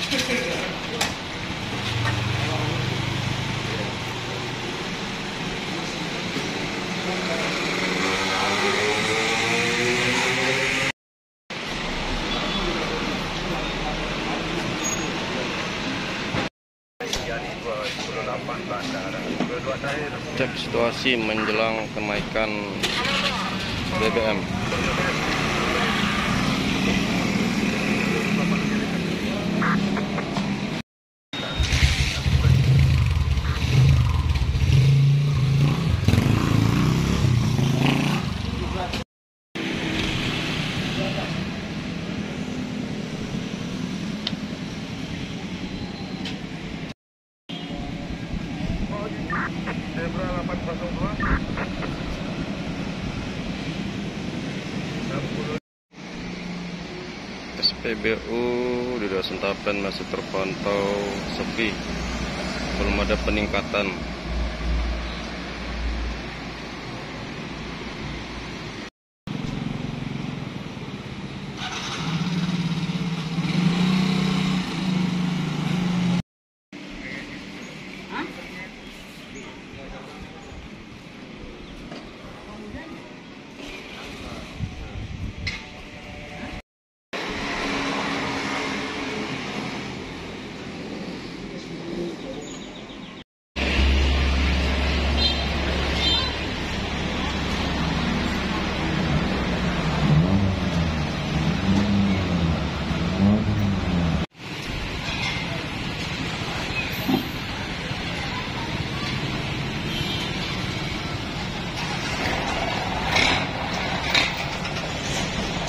Cek situasi menjelang kenaikan BBM. SPBU di Daerah Sentapen masih terpantau sepi, belum ada peningkatan.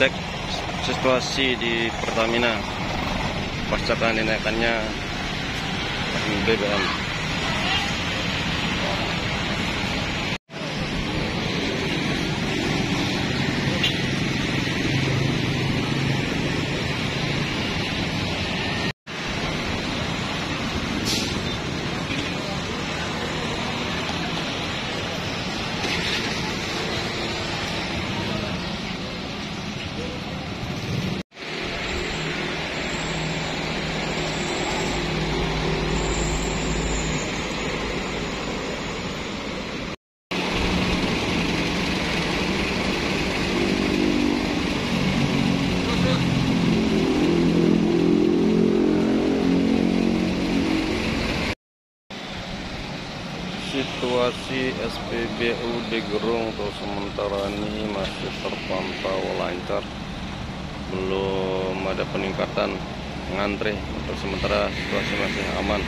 Cek situasi di Pertamina pasca kenaikannya BBM. Situasi SPBU di Gerung untuk sementara ini masih terpantau lancar, belum ada peningkatan ngantri. Untuk sementara situasi masih aman.